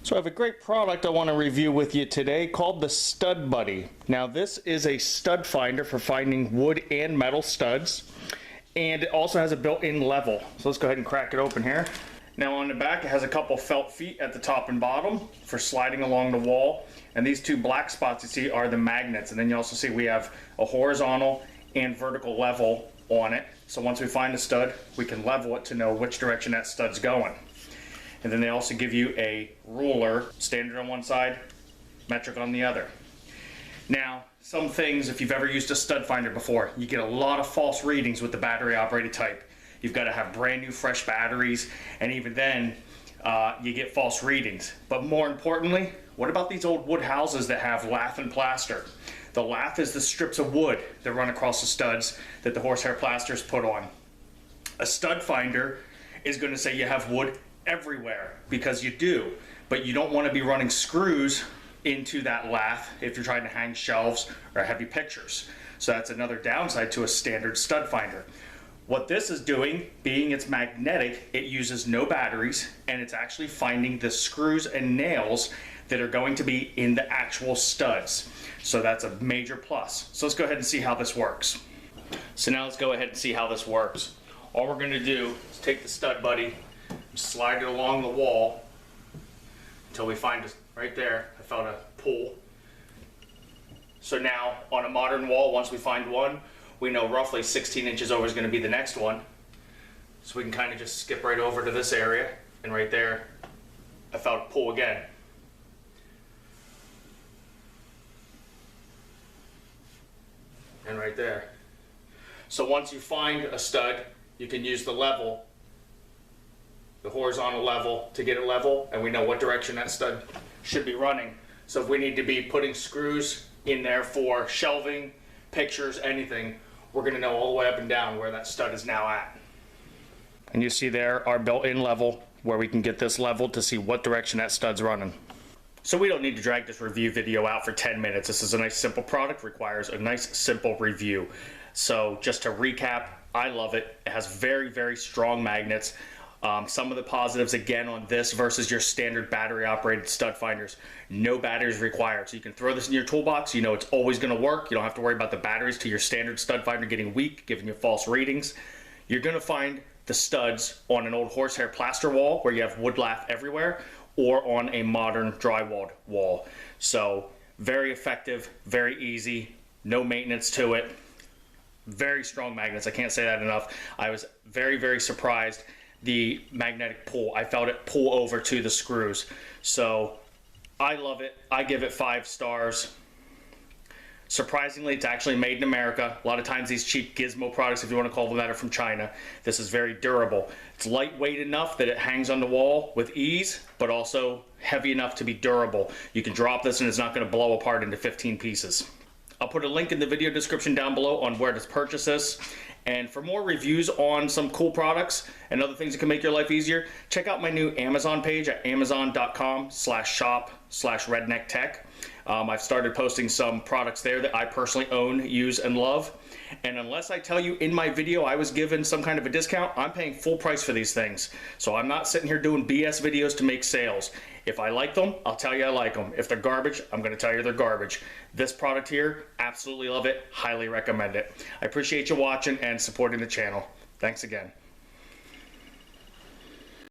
So I have a great product I want to review with you today called the Stud Buddy. Now this is a stud finder for finding wood and metal studs, and it also has a built-in level. So let's go ahead and crack it open here. Now on the back it has a couple felt feet at the top and bottom for sliding along the wall, and these two black spots you see are the magnets, and then you also see we have a horizontal and vertical level on it. So once we find a stud, we can level it to know which direction that stud's going. And then they also give you a ruler, standard on one side, metric on the other. Now, some things, if you've ever used a stud finder before, you get a lot of false readings with the battery operated type. You've got to have brand new fresh batteries, and even then you get false readings. But more importantly, what about these old wood houses that have lath and plaster? The lath is the strips of wood that run across the studs that the horsehair plaster is put on. A stud finder is going to say you have wood everywhere, because you do, but you don't want to be running screws into that lath if you're trying to hang shelves or heavy pictures. So that's another downside to a standard stud finder. What this is doing, being it's magnetic, it uses no batteries, and it's actually finding the screws and nails that are going to be in the actual studs. So that's a major plus. So let's go ahead and see how this works. So now let's go ahead and see how this works. All we're going to do is take the Stud Buddy, slide it along the wall until we find it. Right there, I found a pull. So now on a modern wall, once we find one, we know roughly 16 inches over is going to be the next one. So we can kind of just skip right over to this area, and right there I found a pull again. And right there. So once you find a stud, you can use the level, the horizontal level, to get it level, and we know what direction that stud should be running. So if we need to be putting screws in there for shelving, pictures, anything, we're going to know all the way up and down where that stud is now at. And you see there our built-in level where we can get this leveled to see what direction that stud's running. So we don't need to drag this review video out for 10 minutes. This is a nice simple product, requires a nice simple review. So just to recap, I love it. It has very, very strong magnets. Some of the positives again on this versus your standard battery operated stud finders: no batteries required. So you can throw this in your toolbox, you know it's always going to work. You don't have to worry about the batteries to your standard stud finder getting weak, giving you false readings. You're going to find the studs on an old horsehair plaster wall where you have wood lath everywhere, or on a modern drywalled wall. So very effective, very easy, no maintenance to it. Very strong magnets, I can't say that enough. I was very, very surprised. The magnetic pull, I felt it pull over to the screws. So I love it. I give it 5 stars. Surprisingly, it's actually made in America. A lot of times these cheap gizmo products, if you want to call them that, are from China. This is very durable. It's lightweight enough that it hangs on the wall with ease, but also heavy enough to be durable. You can drop this and it's not going to blow apart into 15 pieces. I'll put a link in the video description down below on where to purchase this. And for more reviews on some cool products and other things that can make your life easier, check out my new Amazon page at amazon.com/shop/rednecktech. I've started posting some products there that I personally own, use, and love. And unless I tell you in my video I was given some kind of a discount, I'm paying full price for these things. So I'm not sitting here doing BS videos to make sales. If I like them, I'll tell you I like them. If they're garbage, I'm going to tell you they're garbage. This product here, absolutely love it. Highly recommend it. I appreciate you watching and supporting the channel. Thanks again.